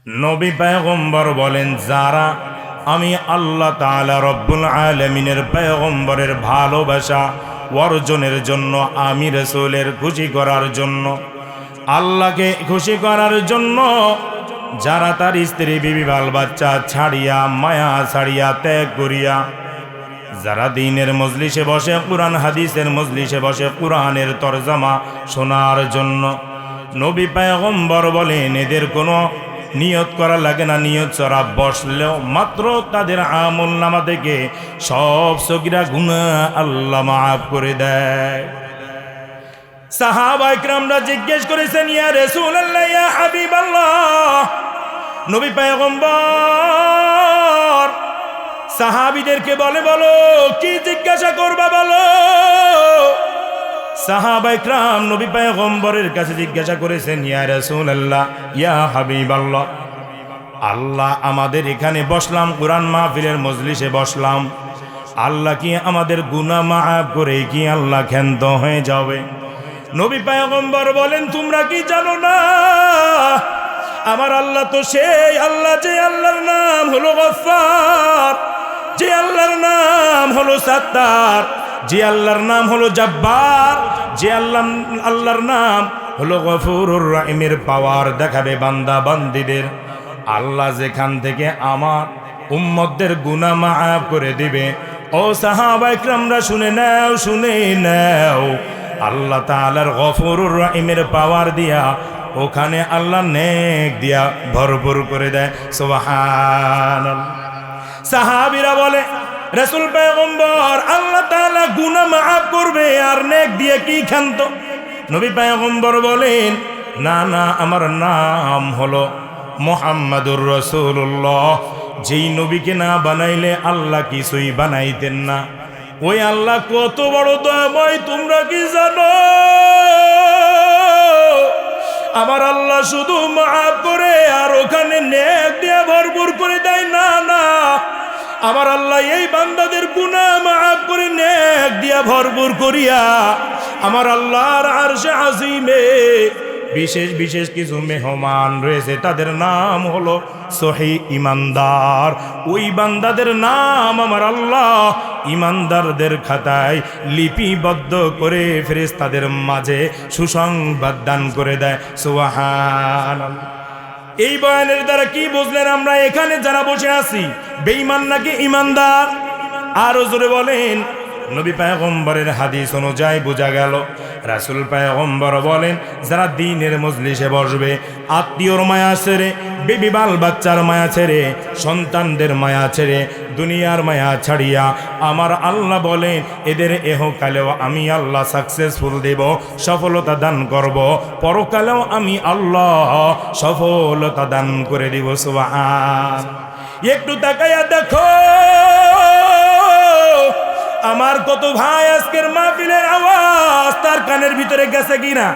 নবী পয়গম্বর বলেন, যারা আমি আল্লাহ তাআলা রব্বুল আলামিনের পয়গম্বরের ভালোবাসা অর্জনের জন্য, আমি রাসূলের খুশি করার জন্য, আল্লাহকে খুশি করার জন্য যারা তার স্ত্রী বিবি বাল বাচ্চা ছাড়িয়া, মায়া ছাড়িয়া, ত্যাগ করিয়া যারা দ্বীনের মজলিসে বসে, কুরআন হাদিসের মজলিসে বসে কুরআনের তরজমা শোনার জন্য, নবী পয়গম্বর বলেন এদের কোনো নিয়ত করা লাগে না। নিয়ত ছাড়া বসলেও মাত্র তাদের আমল নামা থেকে সব সগীরা গুনাহ আল্লাহ মাফ করে দেয়। সাহাবা ইকরামরা জিজ্ঞেস করেছেন, ইয়া রাসূলুল্লাহ, ইয়া হাবিবাল্লাহ, নবী পয়গম্বর সাহাবীদেরকে বলো কি জিজ্ঞাসা করবা বলো। সাহাবা ইকরাম নবী পয়গম্বরের কাছে জিজ্ঞাসা করেছেন, ইয়া রাসূলুল্লাহ, ইয়া হাবিবাল্লাহ, আল্লাহ আমাদের এখানে বসলাম, কুরআন মাহফিলের মজলিসে বসলাম, আল্লাহ কি আমাদের গুনাহ মাফ করে কি আল্লাহ ক্ষান্ত হয়ে যাবে? নবী পয়গম্বর বলেন, তোমরা কি জানো না আমার আল্লাহ তো সেই আল্লাহ যে আল্লাহর নাম হলো গফফার, যে আল্লাহর নাম হলো সাত্তার, যে আল্লাহর নাম হলো জব্বার, যে আল্লাহর নাম হলো গফুরুর রহিমের পাওয়ার দেখাবে বান্দা বান্দীদের। আল্লাহ যেখান থেকে আমার উম্মতদের গুনাহ মাফ করে দিবে। ও সাহাবা ইকরামরা শুনে নাও, আল্লাহ তাআলার গফুরুর রহিমের পাওয়ার দিয়া ওখানে আল্লাহ নেক দিয়া ভরপুর করে দেয়। সুবহানাল্লাহ। সাহাবীরা বলে, রাসূল পয়গম্বর, আল্লাহ তাআলা গুনাহ মাফ করবে আর নেক দিয়ে কি খান্ত? নবী পয়গম্বর বলেন, না না, আমার নাম হলো মুহাম্মাদুর রাসূলুল্লাহ। যেই নবীকে না বানাইলে আল্লাহ কিছুই বানাইতেন না। ওই আল্লাহ কত বড় দয়াময় তোমরা কি জানো? আমার আল্লাহ শুধু মাফ করে আর ওখানে নেক দিয়ে ভরপুর করে দেয় না, না, আমার আল্লাহ এই বান্দাদের গুনাহ মাফ করে নেক দিয়া ভরপুর করিয়া আমার আল্লাহর আরশে আজিমে বিশেষ বিশেষ কিছু মেহমান রয়েছে, তাদের নাম হলো সহি ইমানদার। ওই বান্দাদের নাম আমার আল্লাহ ইমানদারদের খাতায় লিপিবদ্ধ করে ফেরেশতাদের মাঝে সুসংবাদ দান করে দেয়। সুবহানাল্লাহ। এই বয়ানের দ্বারা কি বুঝলেন? আমরা এখানে যারা বসে আছি বেঈমান নাকি ইমানদার? আরো জোরে বলেন। নবী পয়গম্বরের হাদিস অনুযায়ী বোঝা গেল, রাসূল পয়গম্বর বলেন, যারা দ্বীনের মজলিসে বসবে, আত্মীয়র মায়া ছেড়ে, বেবি বাল বাচ্চার মায়া ছেড়ে, সন্তানদের মায়া ছেড়ে, দুনিয়ার মায়া ছাড়িয়া আমার আল্লাহ বলেন এদের এহকালেও আমি আল্লাহ সাকসেসফুল দেব, সফলতা দান করব, পরকালেও আমি আল্লাহ সফলতা দান করে দিব। সুবহান। একটু তাকায়া দেখো আমার কত ভাই আজকের মাহফিলের আওয়াজ তার কানের ভিতরে গেছে কিনা?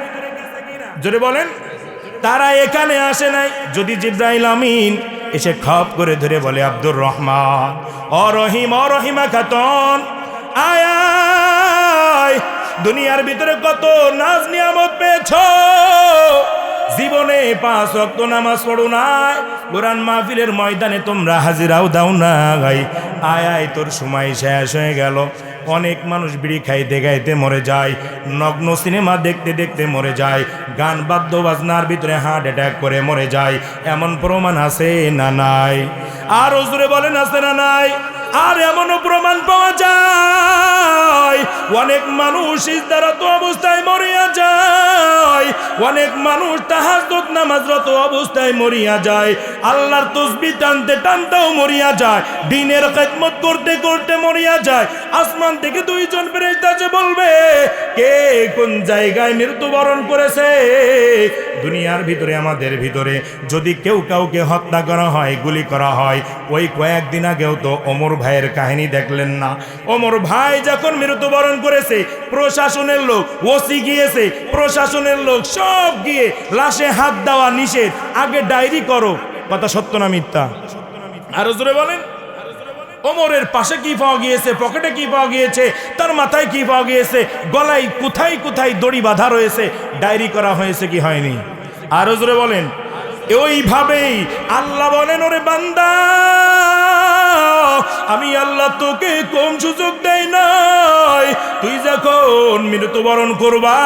জোরে বলেন। তারা এখানে আসে নাই। যদি জিবরাইল আমিন এসে খপ করে ধরে বলে, আব্দুর রহমান, ও রহিম, ও রহিমা খাতুন, আয় আয়, দুনিয়ার ভিতরে কত নাজ নিয়ামত পেয়েছো, জীবনে 5 ওয়াক্ত নামাজ পড়ো নাই, কোরআন মাহফিলের ময়দানে তোমরা হাজিরাও দাও না, ভাই আয় আয়, তোর সময় শেষ হয়ে গেল। অনেক মানুষ বিড়ি খাইতে খাইতে মরে যায়, নগ্ন সিনেমা দেখতে দেখতে মরে যায়, গান বাদ্য বাজনার ভিতরে হার্ট অ্যাটাক করে মরে যায়। এমন প্রমাণ আছে না নাই? আর জোরে বলেন, আছে না নাই? আর এমনও প্রমাণ পাওয়া যায় অনেক মানুষ সিজদারত অবস্থায় মরিয়া যায়, অনেক মানুষ তাহাজ্জুদ নামাজরত অবস্থায় মরিয়া যায়, আল্লাহর তাসবিহ টানতে টানতেও মরিয়া যায়, দ্বীনের খিদমত করতে করতে মরিয়া যায়। আসমান থেকে 2 জন ফেরেশতা এসে বলবে, কে কোন জায়গায় মৃত্যুবরণ করেছে? দুনিয়ার ভিতরে আমাদের ভিতরে যদি কেউ কাউকে হত্যা করা হয়, গুলি করা হয়, ওই কয়েকদিন আগেও তো ওমর ভাইয়ের কাহিনী দেখলেন না? ওমর ভাই যখন মৃত্যুবরণ করেছে, প্রশাসনের লোক, ওসি গিয়েছে, প্রশাসনের লোক সব গিয়ে লাশে হাত দেওয়া নিষেধ, আগে ডায়েরি করো। কথা সত্য না মিথ্যা? আরো জোরে বলেন। ওমরের পাশে কি পাওয়া গিয়েছে, পকেটে কি পাওয়া গিয়েছে, তার মাথায় কি পাওয়া গিয়েছে, গলায় কোথায় কোথায় দড়ি বাঁধা রয়েছে, ডায়েরি করা হয়েছে কি হয়নি? আরো জোরে বলেন। ওইভাবেই আল্লাহ বলেন, ওরে বান্দা, আমি আল্লাহ তোকে কম সুযোগ দেই নাই। তুই যখন মৃত্যুবরণ করবা,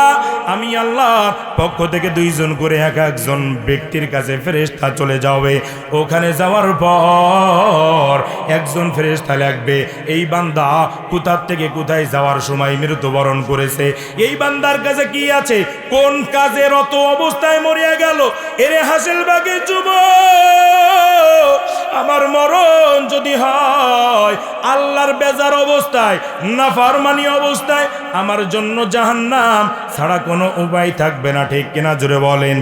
আমি আল্লাহর পক্ষ থেকে 2 জন করে একজন ব্যক্তির কাছে ফেরেশতা চলে যাবে। ওখানে যাওয়ার পর একজন ফেরেশতা লাগবে এই বান্দা কোথা থেকে কোথায় যাওয়ার সময় মৃত্যুবরণ করেছে, এই বান্দার কাছে কি আছে, কোন কাজে রত অবস্থায় মরিয়া গেল। এরে হাসিলবাগের যুবক, আমার মরণ যদি হয় আল্লাহর বেজার অবস্থায়, নাফরমানি অবস্থায়, আমার জন্য জাহান্নাম ছাড়া কোনো উপায় থাকবে না, ঠিক কিনা জোরে বলেন।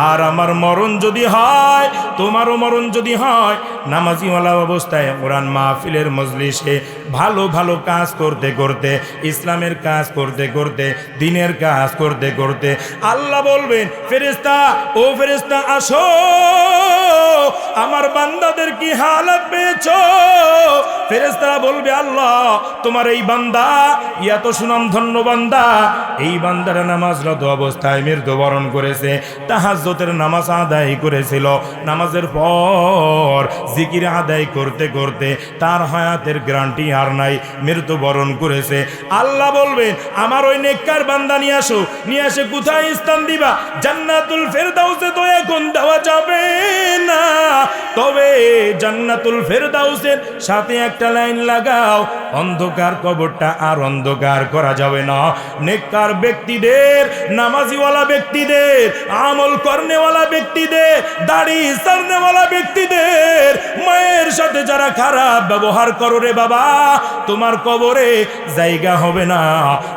আর আমার মরণ যদি হয়, তোমারও মরণ যদি হয় নামাজিওয়ালা অবস্থায়, কোরআন মাহফিলের মজলিসে ভালো ভালো কাজ করতে করতে, ইসলামের কাজ করতে করতে, দ্বীনের কাজ করতে করতে, আল্লাহ বলবেন, ফেরেশতা, ও ফেরেশতা আসো, আমার বান্দাদের কি হালাত পেয়েছো? ফেরেশতারা বলবে, আল্লাহ তোমার এই বান্দা, এত সুনাম ধন্য বান্দা, এই বান্দারা নামাজরত অবস্থায় মৃত্যুবরণ করেছে। তাহাজ্জুদের নামাজ আদায় করেছিল, নামাজের পর জিকির আদায় করতে করতে তার হায়াতের গ্যারান্টি আর নাই, মৃত্যুবরণ করেছে। আল্লাহ বলবেন, আমার ওই নেককার বান্দা নিয়ে আসো। নিয়ে আসে কোথায় স্থান দিবা? জান্নাতুল ফেরদাউসে তো এখন দেওয়া যাবে না, তবে জান্নাতুল ফেরদাউসের সাথে একটা লাইন লাগাও, অন্ধকার কবরটা আর অন্ধকার করা যাবে না। নেককার ব্যক্তিদের, নামাজিওয়ালা ব্যক্তিদের, আমল করনেওয়ালা ব্যক্তিদের, দাড়ি সারনেওয়ালা ব্যক্তিদের মায়ের সাথে যারা খারাপ ব্যবহার করো রে বাবা, তোমার কবরে জায়গা হবে না।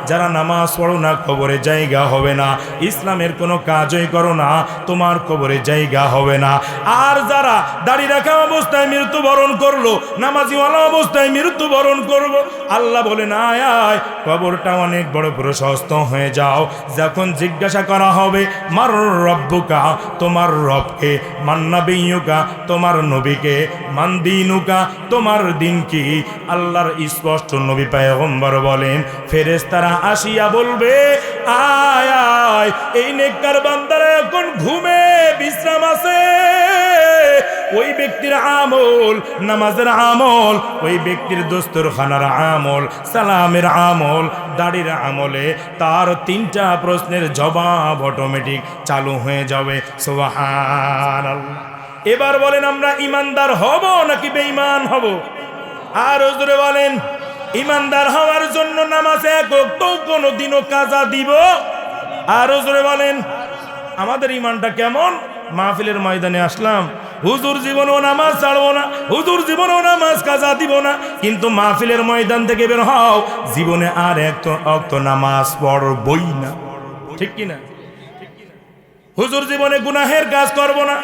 যারা নামাজ পড়ো না, কবরে জায়গা হবে না। ইসলামের কোনো কাজই করো না, তোমার কবরে জায়গা হবে না। আর যারা দাড়ি রাখা অবস্থায় মৃত্যুবরণ করলো, নামাজিওয়ালা অবস্থায় মৃত্যুবরণ করবো, আল্লাহ বলেন, আয় আয়, কবরটা অনেক বড় প্রশস্ত হয়ে যাও। যখন জিজ্ঞাসা করা হবে, মার রব্বুকা, তোমার রবকে, মান নবিয়ুকা, তোমার নবীকে, মান দীনুকা, তোমার দিন কি? আল্লাহর স্পষ্ট নবী পয়গম্বর বলেন, ফেরেশতারা আসিয়া বলবে, আয় আয়, এই নেককার বান্দারা এখন ঘুমে বিশ্রাম আছে। ওই ব্যক্তির আমল, নামাজের আমল, ওই ব্যক্তির দস্তরখানার আমল, সালামের আমল, দাড়ির আমলে তার 3টা প্রশ্নের জবাব অটোমেটিক চালু হয়ে যাবে। সুবহানাল্লাহ। এবার বলেন, আমরা ইমানদার হব নাকি বেঈমান হব? আর জোরে বলেন, ইমানদার হওয়ার জন্য নামাজে এক ওয়াক্ত কোনোদিনও কাজা দিব? আর জোরে বলেন, আমাদের ইমানটা কেমন? মাহফিলের ময়দানে আসলাম, হুজুর জীবনেও নামাজ ছাড়বো না, হুজুর জীবনেও নামাজ কাজা দিব না, কিন্তু মাহফিলের ময়দান থেকে বের হও, জীবনে আর এক ওয়াক্ত নামাজ পড়বই না, ঠিক কিনা? হুজুর জীবনে গুনাহের কাজ করব না,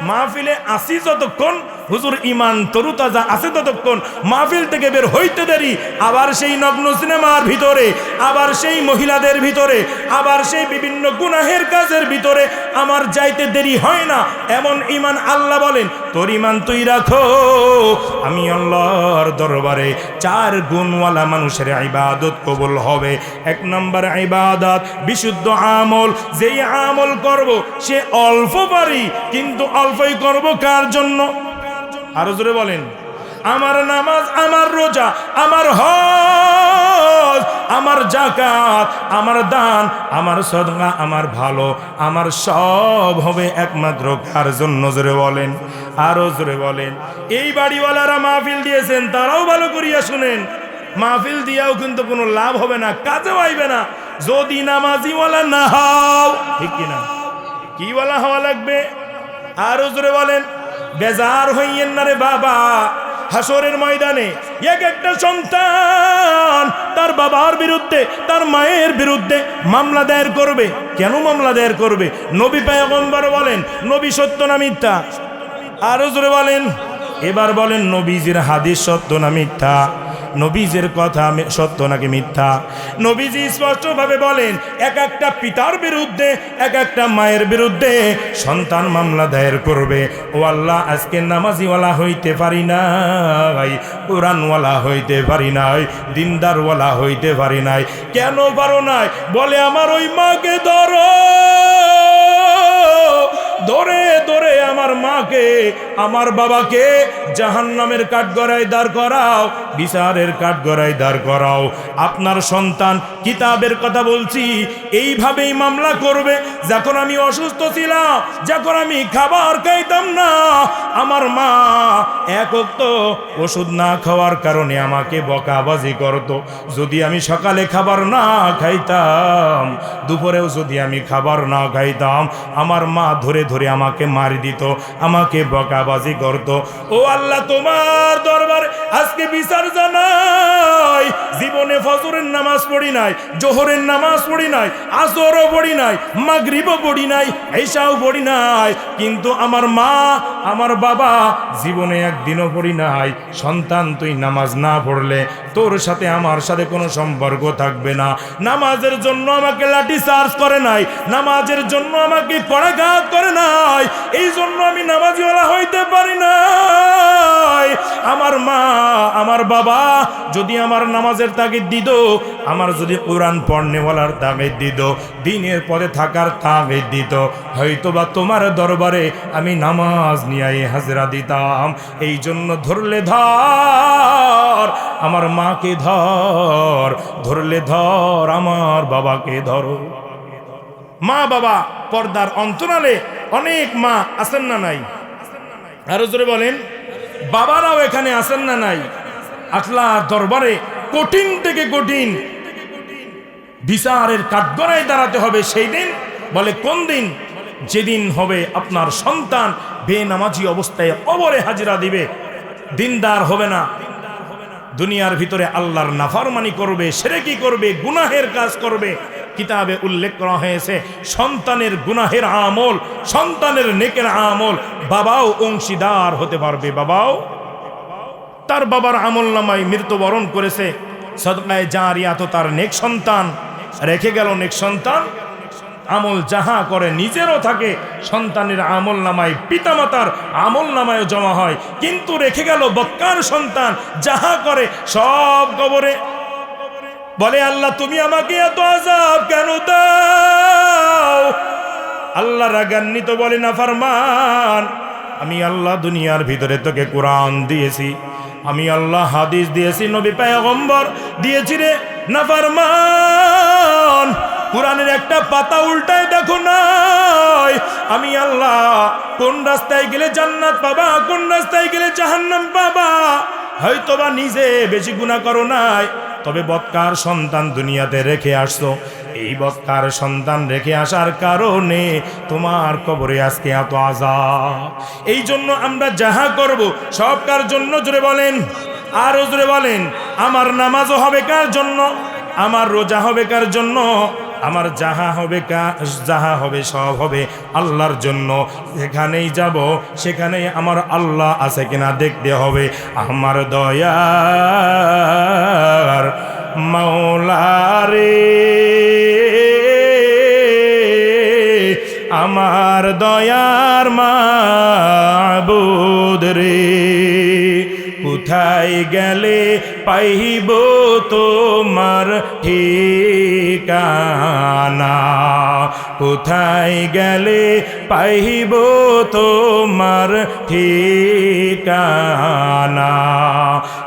মাহফিলে আসি যতক্ষণ, হুজুর ইমান তরুতাজা আছে ততক্ষণ, মাহফিল থেকে বের হইতে দেরি, আবার সেই নগ্ন সিনেমার ভিতরে, আবার সেই মহিলাদের ভিতরে, আবার সেই বিভিন্ন গুনাহের কাজের ভিতরে আমার যাইতে দেরি হয় না। এমন ইমান আল্লাহ বলেন, তোর ইমান তুই রাখো, আমি আল্লাহর দরবারে 4 গুণওয়ালা মানুষের ইবাদত কবুল হবে। 1 নম্বর ইবাদত, বিশুদ্ধ আমল, যেই আমল করব সে অল্প পারি, কিন্তু অল্পই করব কার জন্য? আরো জোরে বলেন, আমার নামাজ, আমার রোজা, আমার হজ, আমার যাকাত, আমার দান, আমার সদকা, আমার ভালো, আমার সব হবে একমাত্র কার জন্য? জোরে বলেন, আরো জোরে বলেন। এই বাড়িওয়ালারা মাহফিল দিয়েছেন, তারাও ভালো করিয়া শুনেন, মাহফিল দিয়াও কিন্তু কোনো লাভ হবে না, কাজেও আইবে না যদি নামাজিওয়ালা না হও, ঠিক কিনা? কিওয়ালা হওয়া লাগবে? আরো জোরে বলেন। বেজার হইয়েন না রে বাবা, হাসরের ময়দানে এক একটা সন্তান তার বাবার বিরুদ্ধে, তার মায়ের বিরুদ্ধে মামলা দায়ের করবে। কেন মামলা দায়ের করবে? নবী পয়গম্বর বলেন, নবী সত্য না মিথ্যা? আরো জোরে বলেন। এবার বলেন, নবীজির হাদিস সত্য না মিথ্যা? নবীজির কথা সত্য নাকি মিথ্যা? নবীজি স্পষ্টভাবে বলেন, এক একটা পিতার বিরুদ্ধে, এক একটা মায়ের বিরুদ্ধে সন্তান মামলা দায়ের করবে। ও আল্লাহ, আজকে নামাজিওয়ালা হইতে পারি নাই, কোরআনওয়ালা হইতে পারি নাই, দিনদারওয়ালা হইতে পারি নাই। কেন পারো নাই? বলে, আমার ওই মাকে ধরো, ধরে ধরে আমার মাকে আমার বাবাকে জাহান্নামের কাঠগড়ায় দাঁড় করাও, বিচারের কাঠগড়ায় দাঁড় করাও। আপনার সন্তান, কিতাবের কথা বলছি, এইভাবেই মামলা করবে। যখন আমি অসুস্থ ছিলাম, যখন আমি খাবার খাইতাম না, আমার মা এক ওয়াক্ত ওষুধ না খাওয়ার কারণে আমাকে বকাবাজি করত। যদি আমি সকালে খাবার না খাইতাম, দুপুরেও যদি আমি খাবার না খাইতাম, আমার মা ধরে ধরে আমাকে মারি দিত, আমাকে বকাবাজি করত। ও আল্লাহ, তোমার দরবারে আজকে বিচার জানাই। জীবনে ফজরের নামাজ পড়ি নাই, জোহরের নামাজ পড়ি নাই, আসরও পড়ি নাই, মাগরিবও পড়ি নাই, ঈশাও পড়ি নাই, কিন্তু আমার মা আমার বাবা জীবনে একদিনও পড়ি নাই। সন্তান, তুই নামাজ না পড়লে তোর সাথে আমার সাথে কোনো সম্পর্ক থাকবে না। নামাজের জন্য আমাকে লাঠি চার্জ করে নাই, নামাজের জন্য আমাকে কড়াঘাত করে নাই, এই জন্য আমি নামাজিওয়ালা হইতে পারি নাই। আমার মা আমার বাবা যদি আমার নামাজের তাগিদ দিত, আমার যদি কোরআন পড়নেওয়ালার তাগিদ দিত, দিনের পরে থাকার তাগিদ দিত, হয়তোবা তোমার দরবারে আমি নামাজ নিয়ে হাজরা দিতাম। এই জন্য ধরলে ধর, আমার মাকে ধর, ধরলে ধর, আমার বাবাকে ধরো। মা বাবা পর্দার অন্তরালে অনেক মা আছেন না নাই? আরো জোরে বলেন। বাবারাও এখানে আছেন না নাই? আল্লাহর দরবারে কঠিন থেকে কঠিন বিচারের কাঠগড়ায় দাঁড়াতে হবে। সেই দিন বলে কোন দিন? যেদিন হবে আপনার সন্তান বেনামাজি অবস্থায় কবরে হাজিরা দিবে, দিনদার হবে না, দুনিয়ার ভিতরে আল্লাহর নাফরমানি করবে, শিরকি করবে, গুনাহের কাজ করবে। কিতাবে উল্লেখ করা হয়েছে, সন্তানের গুনাহের আমল, সন্তানের নেকের আমল বাবাও অংশীদার হতে পারবে। বাবাও তার বাবার আমল নামায় মৃত্যুবরণ করেছে, সদকায়ে জারিয়া তো তার নেক সন্তান রেখে গেল। নেক সন্তান আমল যাহা করে নিজেরও থাকে, সন্তানের আমল নামায় পিতামাতার আমল নামায় জমা হয়, কিন্তু রেখে গেল বক্কার সন্তান, যাহা করে সব কবরে। বলে আল্লাহ, তুমি আমাকে এত আযাব কেন দাও? আল্লাহ রাগান্বিত, বলে নাফরমান, আমি আল্লাহ দুনিয়ার ভিতরে তোকে কোরআন দিয়েছি, আমি আল্লাহ হাদিস দিয়েছি, নবী পয়গম্বর দিয়েছি রে নাফরমান। কোরআনের একটা পাতা উল্টায় দেখো নাই? আমি আল্লাহ কোন রাস্তায় গেলে জান্নাত পাবা, কোন রাস্তায় গেলে জাহান্নাম পাবা। হয়তোবা নিজে বেশি গুনাহ করো নাই, তবে বৎকার সন্তান দুনিয়াতে রেখে আসছো। এই বৎকার সন্তান রেখে আসার কারণে তোমার কবরে আজকে এত আযাব। এই জন্য আমরা যাহা করব সব কার জন্য? জোরে বলেন, আরো জোরে বলেন। আমার নামাজও হবে কার জন্য? আমার রোজা হবে কার জন্য? আমার যাহা হবে সব হবে আল্লাহর জন্য। যেখানেই যাব সেখানেই আমার আল্লাহ আছে কিনা দেখতে হবে। আমার দয়ার মাওলারে, আমার দয়ার মাবুদ রে, কোথায় গেলে পাইব তোমার ঠিকানা? কোথায় গেলে পাইব তোমার ঠিকানা?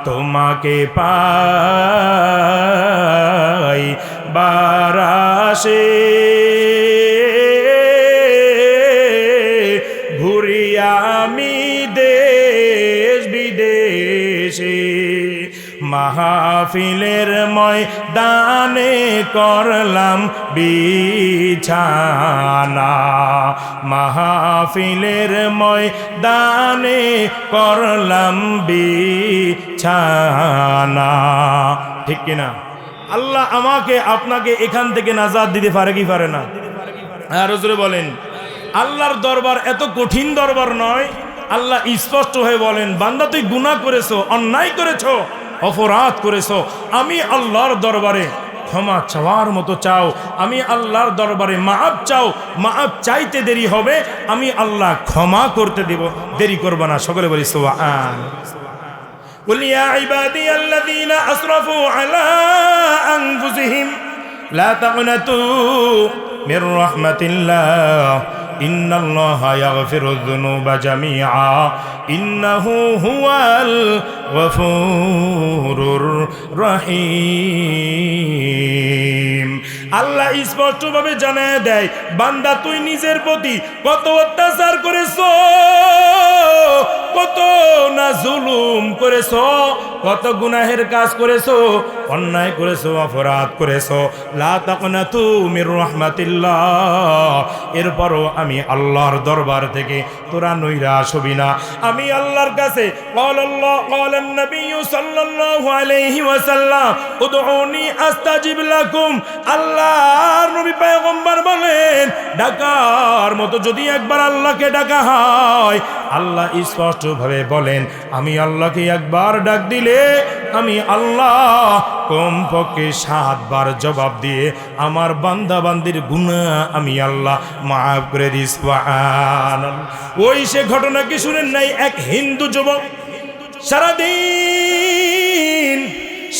তোমাকে পাই বারাসে ঘুরি আমি দেশ বিদেশে, মাহফিলের ময়দানে করলাম বিছানা, মাহফিলের ময়দানে করলাম বিছানা। ঠিক কিনা? আল্লাহ আমাকে আপনাকে এখান থেকে নাজাত দিতে পারে কি পারে না? আর জোরে বলেন। আল্লাহর দরবার এত কঠিন দরবার নয়। আল্লাহ স্পষ্ট হয়ে বলেন, বান্দা তুই গুনাহ করেছো, অন্যায় করেছো, অপরাধ করেছো, আমি আল্লাহর দরবারে ক্ষমা চাওয়ার মতো চাও, আমি আল্লাহর দরবারে মাআফ চাও, মাআফ চাইতে দেরি হবে, আমি আল্লাহ ক্ষমা করতে দেব, দেরি করব না। সকলে বলি সুবহান। قل يا عبادي الذين أسرفوا على أنفسهم لا تقنطوا من رحمة الله ইন্নাল্লাহা ইয়াগফিরুয যুনুবা জামিআ ইন্নাহু হুয়াল গফুরুর রহিম। আল্লাহ স্পষ্টভাবে জানায় দেয়, বান্দা তুই নিজের প্রতি কত অত্যাচার করেছো, কত না জুলুম করেছো, কত গুনাহের কাজ করেছো, অন্যায় করেছো, অপরাধ করেছো। লা তাকনাতু মির রাহমাতিল্লাহ। এরপরও আমি আল্লাহর দরবার থেকে তোরা নৈরাশ হবি না। আমি আল্লাহর কাছে ক্বালান নবী সাল্লাল্লাহু আলাইহি ওয়াসাল্লাম উদউনি আস্তাজিব লাকুম। আল্লাহর নবী পয়গম্বর বলেন, ডাকার মতো যদি একবার আল্লাহকে ডাকা হয়, আল্লাহ স্পষ্টভাবে বলেন, আমি আল্লাহকে একবার ডাক দিলে আমি আল্লাহ কমপক্ষে 7 বার জবাব দিয়ে আমার বান্দা বান্দির গুনাহ আমি আল্লাহ মাফ করে দিই। সুবহানাল্লাহ। ওই সে ঘটনা কি শুনেন নাই? এক হিন্দু যুবক সারাদিন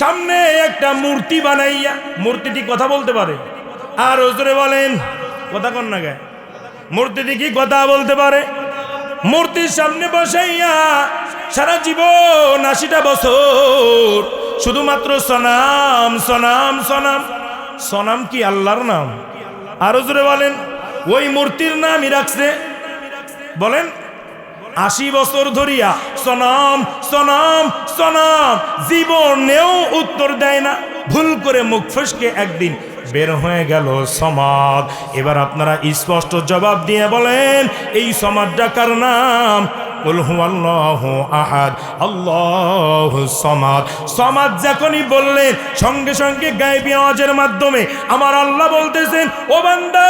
সামনে একটা মূর্তি বানাইয়া, মূর্তিটি কথা বলতে পারে। আর হুজুরে বলেন, কথা কন না গে, মূর্তিটি কি কথা বলতে পারে? মূর্তির সামনে বসাইয়া সারা জীবন 80টা বছর শুধুমাত্র সনাম সনাম সনাম। সনাম কি আল্লাহর নাম? আর হুজুরে বলেন, ওই মূর্তির নামই রাখছে, বলেন 80 বছর ধরিয়া সনাম সনাম সনাম। জীবনেও উত্তর দেয় না। ভুল করে মুখ ফসকে একদিন বের হয়ে গেল সমাদ। এবার আপনারা স্পষ্ট জবাব দিয়ে বলেন, এই সমাদ ডাকার নাম কুল হুয়াল্লাহু আহাদ আল্লাহুস সামাদ। সমাদ যখনই বললেন, সঙ্গে সঙ্গে গায়েবী আওয়াজের মাধ্যমে আমার আল্লাহ বলতেছেন, ও বান্দা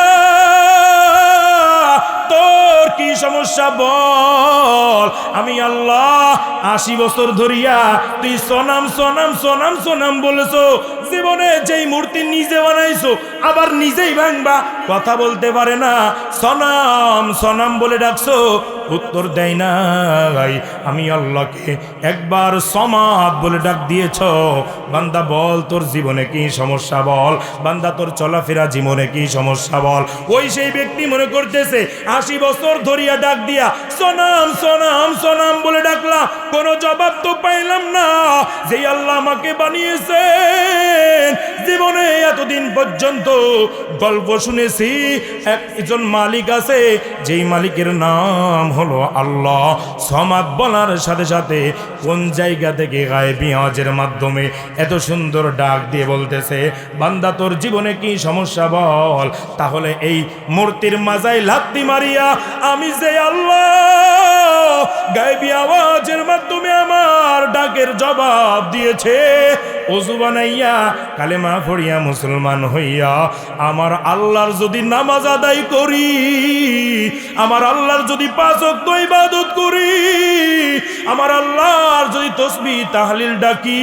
তোর কি সমস্যা বল। আমি আল্লাহ 80 বছর ধরিয়া তুই সনাম সনাম সনাম সনাম বলেছো, জীবনে যেই মূর্তি নিজে বানাইছো আবার নিজেই ভাঙবা, কথা বলতে পারে না, সনাম সনাম বলে ডাকছো, উত্তর দেয় না। আমি আল্লাহকে একবার সমাদ বলে ডাক দিয়েছ। বান্দা বল তোর জীবনে কি সমস্যা বল, বান্দা তোর চলাফেরা জীবনে কি সমস্যা বল। ওই সেই ব্যক্তি মনে করতেছে 80 বছর ধরিয়া ডাক দিয়া সনাম সনাম সনাম বলে ডাকলাম, কোনো জবাব তো পাইলাম না। যেই আল্লাহ আমাকে বানিয়েছেন, জীবনে এতদিন পর্যন্ত গল্প শুনেছি একজন মালিক আছে, যেই মালিকের নাম হলো আল্লাহ। সমাদ বলার সাথে সাথে কোন জায়গা থেকে গায়েবী আওয়াজের মাধ্যমে এত সুন্দর ডাক দিয়ে বলতেছে, বান্দা তোর জীবনে কি সমস্যা বল। তাহলে এই মূর্তির মাজায় লাথি মারিয়া আমি যে আল্লাহ গায়েবী আওয়াজের মাধ্যমে আমার ডাকের জবাব দিয়েছে, ওযু বানাইয়া কালেমা পড়িয়া মুসলমান হইয়া আমার আল্লাহর যদি নামাজ আদায় করি, আমার আল্লাহর যদি 5 ওয়াক্ত ইবাদত করি, আমার আল্লাহর যদি তাসবিহ তাহলিল ডাকি,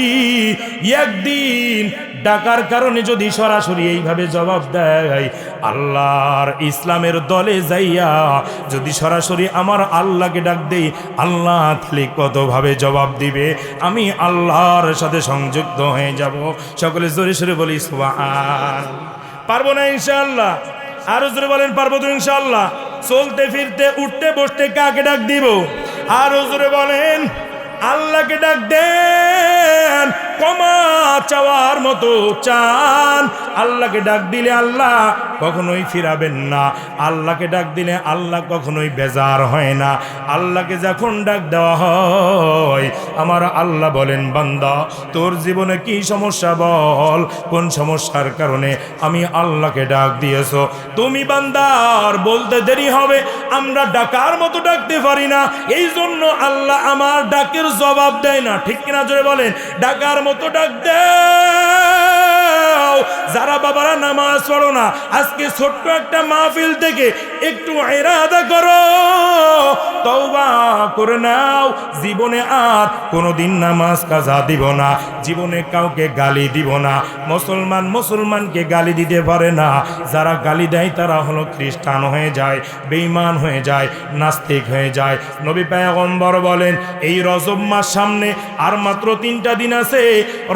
একদিন ডাকার কারণে যদি সরাসরি এইভাবে জবাব দেয়, আল্লাহর ইসলামের দলে যাইয়া যদি সরাসরি আমার আল্লাহকে ডাক দেই, আল্লাহ তাহলে কতভাবে জবাব দিবে। আমি আল্লাহর সাথে সংযুক্ত হয়ে যাব। সকলে জোরে সোরে বলি সুবহান। পারবো না ইনশাআল্লাহ? আরো জোরে বলেন, পারবো তো ইনশাআল্লাহ? চলতে ফিরতে উঠতে বসতে কাকে ডাক দিব? আরো জোরে বলেন, আল্লাহকে ডাক দেন, ক্ষমা চাওয়ার মতো চান। আল্লাহকে ডাক দিলে আল্লাহ কখনোই ফিরাবেন না। আল্লাহকে ডাক দিলে আল্লাহ কখনোই বেজার হয় না। আল্লাহকে যখন ডাক দেওয়া হয়, আমার আল্লাহ বলেন, বান্দা তোর জীবনে কি সমস্যা বল, কোন সমস্যার কারণে আমি আল্লাহকে ডাক দিয়েছ। তুমি বান্দার বলতে দেরি হবে, আমরা ডাকার মতো ডাকতে পারি না, এই জন্য আল্লাহ আমার ডাকের জবাব দেয় না। ঠিক কিনা জোরে বলেন, ডাকার মতো ডাক দাও। যারা বাবারা নামাজ পড়ো না, আজকে ছোট্ট একটা মাহফিল থেকে একটু ইরাদা করো, তওবা করে নাও, জীবনে আর কোনোদিন নামাজ কাজা দিব না, জীবনে কাউকে গালি দিব না। মুসলমান মুসলমানকে গালি দিতে পারে না, যারা গালি দেয় তারা হলো খ্রিস্টান হয়ে যায়, বেঈমান হয়ে যায়, নাস্তিক হয়ে যায়। নবী পয়গম্বর বলেন, এই রজব মাস সামনে আর মাত্র 3টা দিন আছে।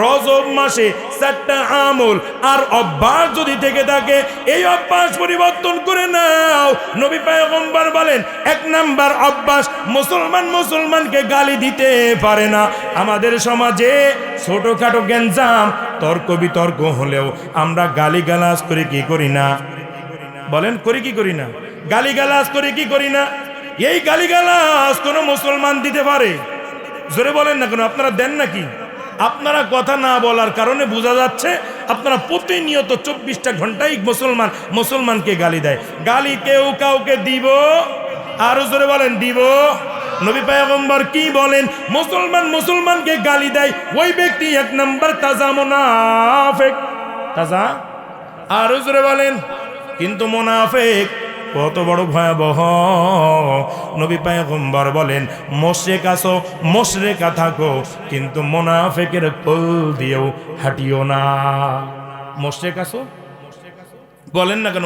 রজব মাসে চারটা আমল আর অভ্যাস যদি থেকে থাকে, এই অভ্যাস পরিবর্তন করে নাও। নবী পয়গম্বর বলেন, এক নাম্বার অভ্যাস, মুসলমানকে গালি দিতে পারে না। আমাদের সমাজে ছোটখাটো গ্যাঞ্জাম তর্ক বিতর্ক হলেও আমরা গালিগালাজ করে কি করি না? বলেন, করি কি করি না? গালিগালাজ করে কি করি না? এই গালিগালাজ কোনো মুসলমান দিতে পারে? জোরে বলেন না কেন? আপনারা দেন নাকি? আপনারা কথা না বলার কারণে বোঝা যাচ্ছে আপনারা প্রতিনিয়ত 24টা ঘন্টায় মুসলমানকে গালি দেয়। গালি কেউ কাউকে দিব? আরো জোরে বলেন, দিব? নবী পয়গম্বর কি বলেন? মুসলমানকে গালি দেয় ওই ব্যক্তি এক নাম্বার তাজা মুনাফিক। তাজা, আরো জোরে বলেন। কিন্তু মুনাফিক কত বড় ভয়াবহ! নবী পয়গম্বর বলেন, মুশরিকা থাকো কিন্তু মুনাফিকের কোল দিয়েও হাঁটিও না। মুশরিক আছো, বলেন না কেন?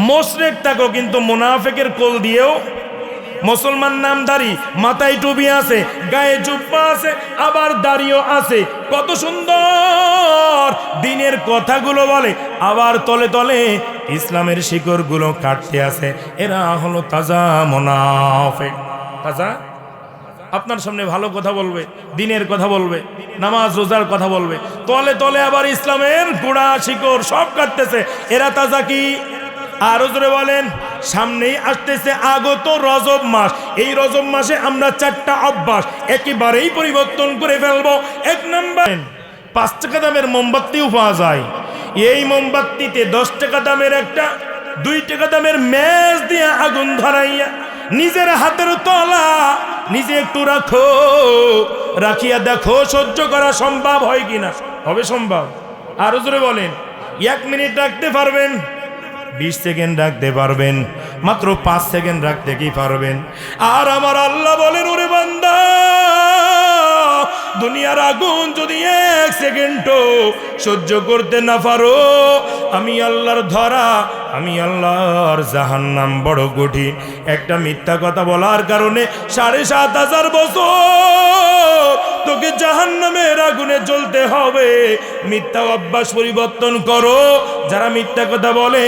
মুশরিক থাকো কিন্তু মুনাফিকের কোল দিয়েও। মুসলমান নামধারী, মাথায় টুপি আছে, গায়ে জুব্বা আছে, আবার দাড়িও আছে, কত সুন্দর দিনের কথাগুলো বলে, আবার তলে তলে ইসলামের শিকড়গুলো কাটতে আছে। এরা হলো তাজা মুনাফিক। তাজা, আপনার সামনে ভালো কথা বলবে, দিনের কথা বলবে, নামাজ রোজার কথা বলবে, তলে তলে আবার ইসলামের গোড়া শিকড় সব কাটতেছে। এরা তাজা কি? আরো জোরে বলেন। সামনেই আসতেছে আগত রজব মাস। এই রজব মাসে আমরা 4টা অভ্যাস একেবারেই পরিবর্তন করে ফেলবো। এক নাম্বার, 5 টাকা দামের মোমবাতিও পাওয়া যায়। এই মোমবাতিতে 10 টাকা দামের একটা, 2 টাকা দামের ম্যাচ দিয়ে আগুন ধরাইয়া নিজের হাতের তলা নিজে একটু রাখিয়া দেখো সহ্য করা সম্ভব হয় কিনা। হবে সম্ভব? আরো জোরে বলেন। 1 মিনিট রাখতে পারবেন? 20 সেকেন্ড রাখতে পারবেন? মাত্র 5 সেকেন্ড রাখতে কি পারবেন? আর আমার আল্লাহ বলেন, ওরে বান্দা, দুনিয়ার আগুন যদি 1 সেকেন্ডও সহ্য করতে না পারো, আমি আল্লাহর ধরা, আমি আল্লাহর জাহান্নাম বড় কঠিন। একটা মিথ্যা কথা বলার কারণে 7,500 বছর তোকে জাহান্নামের আগুনে জ্বলতে হবে। মিথ্যা অভ্যাস পরিবর্তন করো। যারা মিথ্যা কথা বলে,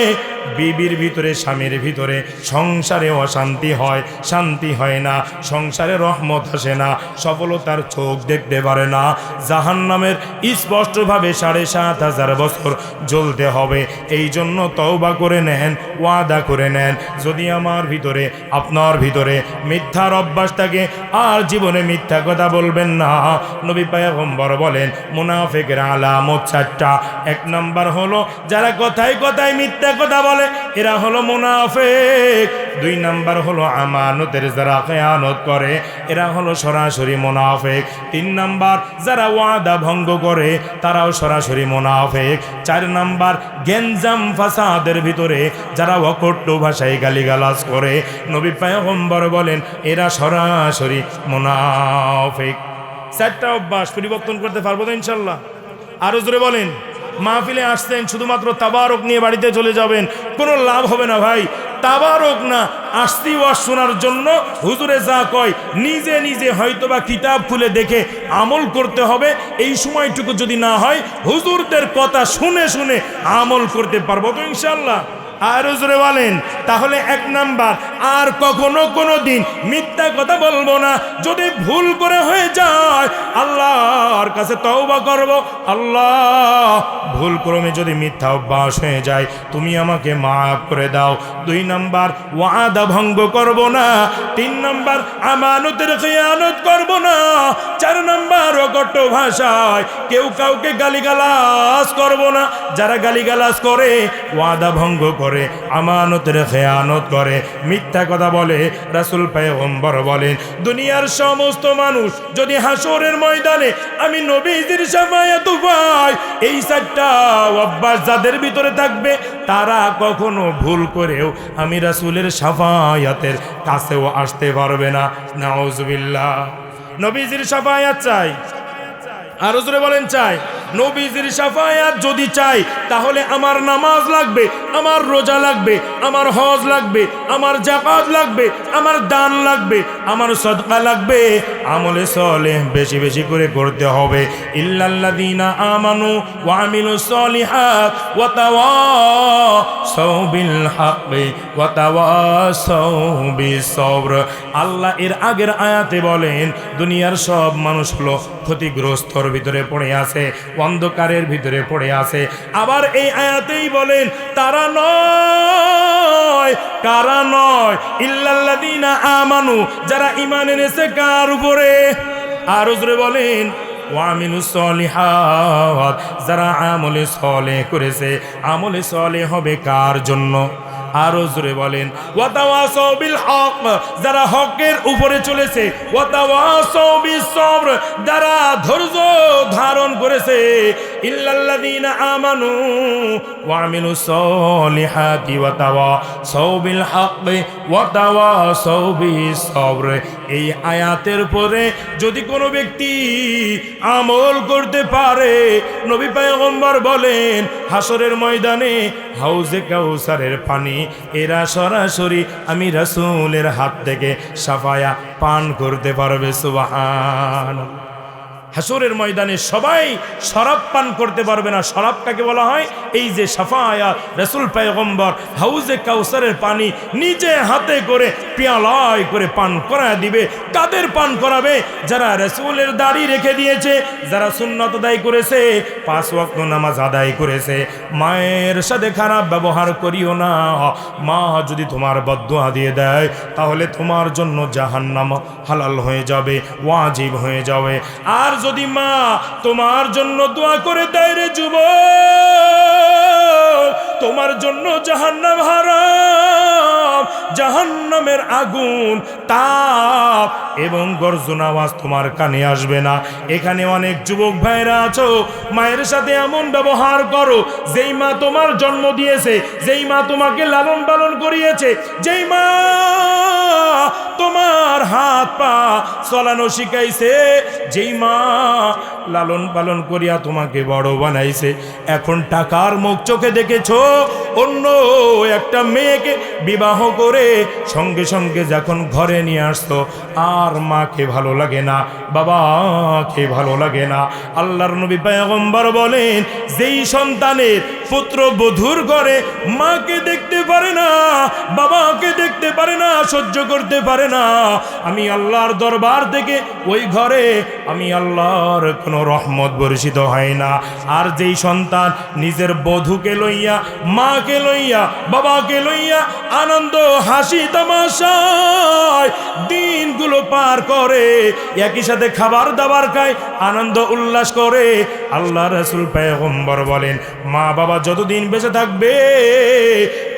বিবির ভিতরে, স্বামীর ভিতরে, সংসারে অশান্তি হয়, শান্তি হয় না, সংসারে রহমত আসে না, সফলতার চোখ দেখতে পারে না। জাহান্নামের স্পষ্টভাবে 7,500 বছর জ্বলতে হবে। এই জন্য তওবা করে নেন, ওয়াদা করে নেন, যদি আমার ভিতরে, আপনার ভিতরে মিথ্যার অভ্যাস থাকে, আর জীবনে মিথ্যা কথা বলবেন না। নবী পয়গম্বর বলেন, মুনাফিকের আলামত 4টা। 1 নাম্বার হলো যারা কথায় কথায় মিথ্যা কথা বলে, এরা হলো মুনাফিক। 2 নাম্বার হলো আমানতের যারা খেয়ানত করে, এরা হলো সরাসরি মুনাফিক। 3 নাম্বার যারা ওয়াদা ভঙ্গ করে, তারাও সরাসরি মুনাফিক। 4 নাম্বার গেঞ্জাম ফাসাদের ভিতরে যারা অকট্য ভাষায় গালিগালাজ করে, নবী পয়গম্বর বলেন এরা সরাসরি মুনাফিক। 4টা অভ্যাস পরিবর্তন করতে পারবো তো ইনশাল্লাহ? আরো জোরে বলেন। মাহফিলে আসছেন শুধুমাত্র তাবারক নিয়ে বাড়িতে চলে যাবেন, কোনো লাভ হবে না ভাই। তাবারক না, আসছি ওয়াজ শোনার জন্য। হুজুরে যা কয় নিজে নিজে হয়তোবা কিতাব খুলে দেখে আমল করতে হবে। এই সময়টুকু যদি না হয়, হুজুরদের কথা শুনে শুনে আমল করতে পারবো তো ইনশাল্লাহ? আরো জোরে বলেন। তাহলে 1 নাম্বার, আর কখনো কোনো দিন মিথ্যা কথা বলবো না। যদি ভুল করে হয়ে যায়, আল্লাহর কাছে তওবা করব, আল্লাহ ভুল ক্রমে যদি মিথ্যা অভ্যাস হয়ে যায়, তুমি আমাকে মাফ করে দাও। 2 নাম্বার, ওয়াদা ভঙ্গ করব না। 3 নাম্বার, আমানতের খেয়ানত করব না। 4 নাম্বার, অকট্য ভাষায় কেউ কাউকে গালিগালাজ করব না। যারা গালিগালাজ করে, ওয়াদা ভঙ্গ করে, আমানতের খেয়ানত করে, মিথ্যা কথা বলে, রাসূল পয়গম্বর বলেন, দুনিয়ার সমস্ত মানুষ যদি হাসরের ময়দানে আমি নবীজির শাফায়াত পাই, এই 4টা অভ্যাস যাদের ভিতরে থাকবে, তারা কখনো ভুল করেও আমি রাসূলের শাফায়াতের কাছেও আসতে পারবে না। নাউজুবিল্লাহ। নবীজির শাফায়াত চাই, আরো জোরে বলেন চাই। নবীজির শাফায়াত যদি চাই তাহলে আমার নামাজ লাগবে, আমার রোজা লাগবে, আমার হজ লাগবে, আমার যাকাত লাগবে, আমার দান লাগবে, আমার সদকা লাগবে, আমলে সালেহ বেশি বেশি করে করতে হবে। ইল্লাল্লাযীনা আমানু ওয়া আমিলুস সলিহাত ওয়া তাওয়াসাউ বিল হাক্কি ওয়া তাওয়াসাউ বিস সবর। আল্লাহ এর আগের আয়াতে বলেন দুনিয়ার সব মানুষ হলো ক্ষতিগ্রস্তর ভিতরে পড়ে আছে, অন্ধকারের ভিতরে পড়ে আছে। আবার এই আয়াতেই বলেন তারা নয়, কারা নয়, ইল্লাল্লাযীনা আমানু, যারা ঈমান এনেছে কার উপরে? আর জোরে বলেন ওয়ামিলুস সলিহাত, যারা আমলে সালেহ করেছে। আমলে সালেহ হবে কার জন্য? আরো জোরে বলেন ওয়াতাওয়াসাউ বিল হক, যারা হকের উপরে চলেছে। ওয়াতাওয়াসাউ বিস সবর, যারা ধৈর্য ধারণ করেছে। ইল্লাল্লাযীনা আমানু ওয়া আমিলুস সলিহাতি ওয়াতাওয়াসাউ বিল হক ওয়াতাওয়াসাউ বিস সবর। এই আয়াতের পরে যদি কোনো ব্যক্তি আমল করতে পারে, নবী পয়গম্বর বলেন হাসরের ময়দানে হাউজে কাউসারের পানি এরা সরাসরি আমি রাসূলের হাত থেকে সাফায়া পান করতে পারবে। সুবহানাল্লাহ। হাসরের ময়দানে সবাই শরাব পান করতে পারবে না। শরাবটাকে বলা হয় এই যে সাফায়া, রাসূল পয়গম্বর হাউজে কাউসারের পানি নিজে হাতে করে পেয়ালায় করে পান করায় দিবে। কাদের পান করাবে? যারা রাসূলের দাড়ি রেখে দিয়েছে, যারা সুন্নাত আদায় করেছে, 5 ওয়াক্ত নামাজ আদায় করেছে। মায়ের সাথে খারাপ ব্যবহার করিও না। মা যদি তোমার বদদুয়া দিয়ে দেয় তাহলে তোমার জন্য জাহান্নাম হালাল হয়ে যাবে, ওয়াজিব হয়ে যাবে। আর যদি মা তোমার জন্য দোয়া করে দেয় রে যুবক, তোমার জন্য জাহান্নাম হারাম, জাহান্নামের আগুন তাপ এবং গর্জন আওয়াজ তোমার কানে আসবে না। এখানে অনেক যুবক ভাইরা আছো, মায়ের সাথে এমন ব্যবহার করো যেই মা তোমার জন্ম দিয়েছে, যেই মা তোমাকে লালন পালন করিয়েছে, যেই মা তোমার হাত পা চলানো শিখাইছে, যেই মা লালন পালন করিয়া তোমাকে বড় বানাইছে। এখন টাকার মুখ চোখে দেখেছো অন্য একটা মেয়েকে বিবাহ করে সঙ্গে সঙ্গে যখন ঘরে নিয়ে আসতো আর মাকে ভালো লাগে না, বাবাকে ভালো লাগে না। আল্লাহর নবী পয়গম্বর বলেন যেই সন্তানের পুত্র বধূর ঘরে মাকে দেখতে পারে না, বাবাকে দেখতে পারে না, সহ্য করতে পারে না, আমি আল্লাহর দরবার থেকে ওই ঘরে আমি আল্লাহর কোনো রহমত বর্ষিত হয় না। আর যেই সন্তান নিজের বধূকে লইয়া, মাকে লইয়া, বাবাকে লইয়া আনন্দ হাসি তামাশায় দিনগুলো পার করে, একই সাথে খাবার দাবার খায়, আনন্দ উল্লাস করে, আল্লাহ রাসূল পয়গম্বর বলেন মা বাবা যতদিন বেঁচে থাকবে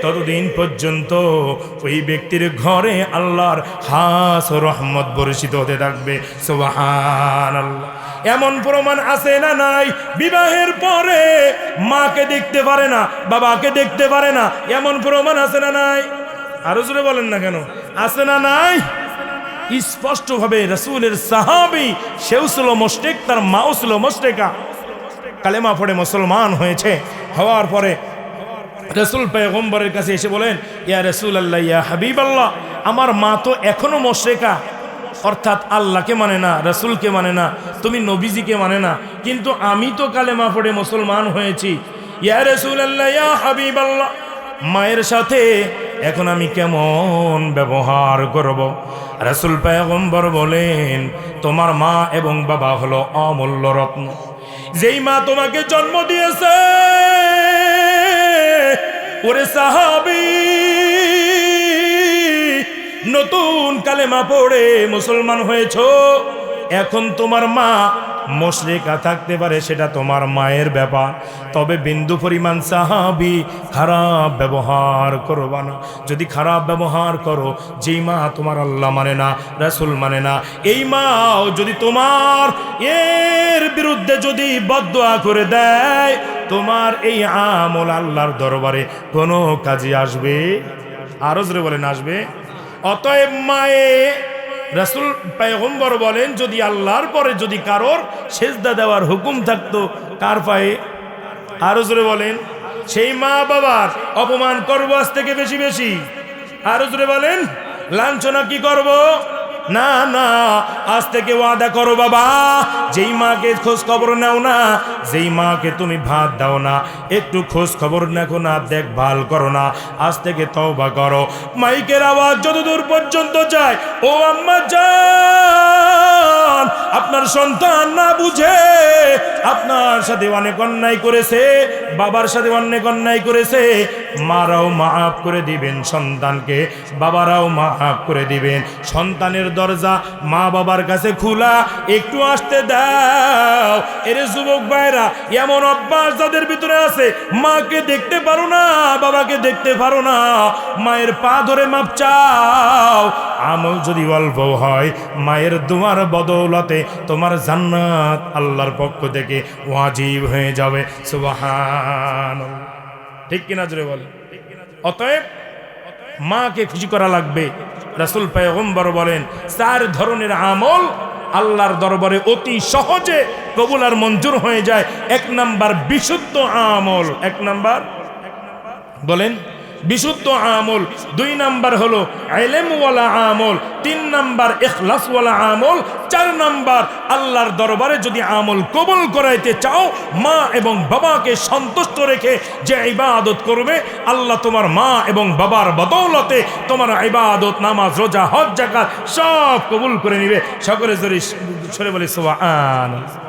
ততদিন পর্যন্ত ওই ব্যক্তির ঘরে আল্লাহর খাস রহমত বর্ষিত হতে থাকবে। সুবহানাল্লাহ। এমন প্রমাণ আছে না নাই? বিবাহের পরে মাকে দেখতে পারে না, বাবাকে দেখতে পারে না, এমন প্রমাণ আছে না নাই? আরো জোরে বলেন না কেন? আছে না নাই? স্পষ্টভাবে রাসূলের সাহাবী, সেও ছিল মুশরিক, তার মাও ছিল মুশরিকা, কালেমা পড়ে মুসলমান হয়েছে। হওয়ার পরে রাসূল পয়গম্বরের কাছে এসে বলেন ইয়া রাসূলুল্লাহ, ইয়া হাবিবাল্লাহ, আমার মা তো এখনো মুশরিকা, অর্থাৎ আল্লাহকে মানে না, রাসূলকে মানে না, তুমি নবীজিকে মানে না, কিন্তু আমি তো কালেমা পড়ে মুসলমান হয়েছি। ইয়া রাসূলুল্লাহ, ইয়া হাবিবাল্লাহ, মায়ের সাথে এখন আমি কেমন ব্যবহার করব? রাসূল পয়গম্বর বলেন তোমার মা এবং বাবা হলো অমূল্য রত্ন। যেই মা তোমাকে জন্ম দিয়েছে, ওরে সাহাবী, নতুন কালেমা পড়ে মুসলমান হয়েছো, এখন তোমার মা মুশরিকা থাকতে পারে, সেটা তোমার মায়ের ব্যাপার, তবে বিন্দু পরিমাণ সাহাবী খারাপ ব্যবহার করবা না। যদি খারাপ ব্যবহার করো, যেই মা তোমার আল্লাহ মানে না, রাসূল মানে না, এই মাও যদি তোমার এর বিরুদ্ধে যদি বদদুয়া করে দেয়, তোমার এই আমল আল্লাহর দরবারে কোনো কাজে আসবে? আরো জোরে বলেন আসবে? অতএব মায়ে রাসূল পয়গম্বর বলেন, যদি আল্লাহর পরে যদি কারোর সেজদা দেওয়ার হুকুম থাকতো কার পায়ে? আরো জোরে বলেন। সেই মা বাবার অপমান করবো আজ থেকে বেশি বেশি। আরো জোরে বলেন। লাঞ্ছনা কি করব? না না, আজ থেকে ওয়াদা করো বাবা, যেই মাকে খোঁজ খবর নাও না, যেই মাকে তুমি ভাত দাও না, একটু খোঁজ খবর রাখো না, দেখভাল করো না, আজ থেকে তওবা করো। মাইকের আওয়াজ যতদূর পর্যন্ত যায়, ও আম্মা জান, আপনার সন্তান না বুঝে আপনার সাথে অনেক অন্যায় করেছে, বাবার সাথে অনেক অন্যায় করেছে, মারাও মাফ করে দিবেন সন্তানকে, বাবারাও মাফ করে দিবেন। সন্তানের দরজা মা বাবার কাছে খোলা, একটু আসতে দাও। এরে যুবক ভাইরা, এমন অভ্যাস যাদের ভিতরে আছে, মাকে দেখতে পারো না, বাবাকে দেখতে পারো না, মায়ের পা ধরে মাপ চাও। আমল যদি অল্প হয়, মায়ের দোয়ার বদৌলতে তোমার জান্নাত আল্লাহর পক্ষ থেকে ওয়াজিব হয়ে যাবে। সুবহানাল্লাহ, ঠিক কিনা জোরে বলে। অতএব মাকে খুশি করা লাগবে। রাসূল পয়গম্বর বলেন, 4 ধরনের আমল আল্লাহর দরবারে অতি সহজে কবুল আর মঞ্জুর হয়ে যায়। 1 নাম্বার বিশুদ্ধ আমল। 1 নাম্বার বলেন বিশুদ্ধ আমল। 2 নাম্বার হলো ইলমওয়ালা আমল। 3 নাম্বার ইখলাসওয়ালা আমল। 4 নাম্বার আল্লাহর দরবারে যদি আমল কবুল করাইতে চাও, মা এবং বাবাকে সন্তুষ্ট রেখে যে ইবাদত করবে, আল্লাহ তোমার মা এবং বাবার বদৌলতে তোমার ইবাদত, নামাজ, রোজা, হজ, যাকাত সব কবুল করে নিবে। সকলে সরে বলি সুবহানাল্লাহ।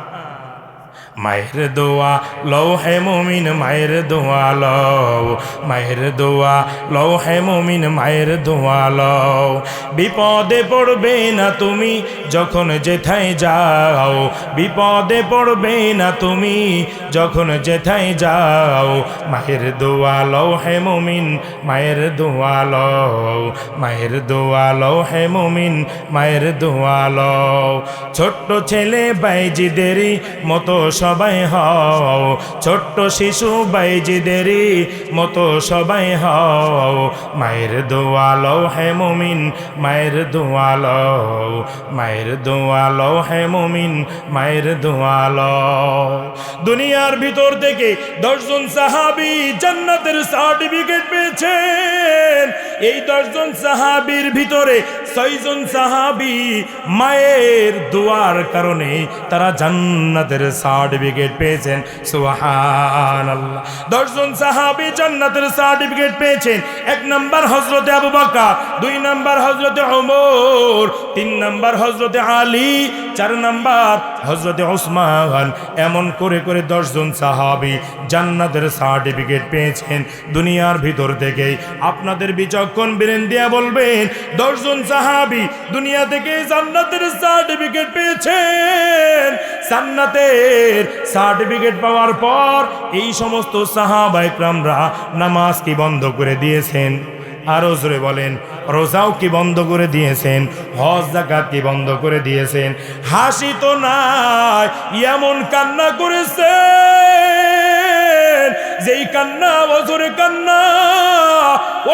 মায়ের দোয়া লও হে মুমিন, মায়ের দোয়া লও, মায়ের দোয়া লও হে মুমিন, মায়ের দোয়া লও। বিপদে পড়বে না তুমি যখন যেথায় যাও, বিপদে পড়বে না তুমি যখন যেথায় যাও। মায়ের দোয়া লও হে মুমিন, মায়ের দোয়া লও, মায়ের দোয়া লও হে মুমিন, মায়ের দোয়া লও। ছোট্ট ছেলে বাইজিদেরই মতো সবাই হও, ছোট্ট শিশু বাইজিদেরই মতো সবাই হও। মায়ের দোয়া লও হে মুমিন, মায়ের দোয়া লও, মায়ের দোয়া লও হে মুমিন, মায়ের দোয়া লও। দুনিয়ার ভিতর থেকে 10 জন সাহাবী জান্নাতের সার্টিফিকেট পেয়েছেন। এই 10 জন সাহাবীর ভিতরে 6 জন সাহাবী মায়ের দোয়ার কারণে তারা জান্নাতের সার্টিফিকেট পেয়েছেন। সুবহানাল্লাহ। 10 জন সাহাবী জান্নাতের সার্টিফিকেট পেয়েছেন। 1 নাম্বার হযরতে আবু বকর, 2 নাম্বার হযরতে ওমর, 3 নাম্বার হযরতে আলী, 4 নাম্বার হযরতে ওসমান। এমন করে করে 10 জন সাহাবী জান্নাতের সার্টিফিকেট পেয়েছেন দুনিয়ার ভিতর থেকে। আপনাদের বিচক্ষণ ব্রেন দিয়া বলবেন, 10 জন সাহাবী দুনিয়া থেকে জান্নাতের সার্টিফিকেট পেয়েছেন। জান্নাতের সার্টিফিকেট পাওয়ার পর এই সমস্ত সাহাবা ইকরামরা নামাজ কি বন্ধ করে দিয়েছেন? আরো জোরে বলেন। রোজাও কি বন্ধ করে দিয়েছেন? হজ যাকাত কি বন্ধ করে দিয়েছেন? হাসি তো নাই, এমন কান্না করেছেন যেই কান্না বছরে কান্না।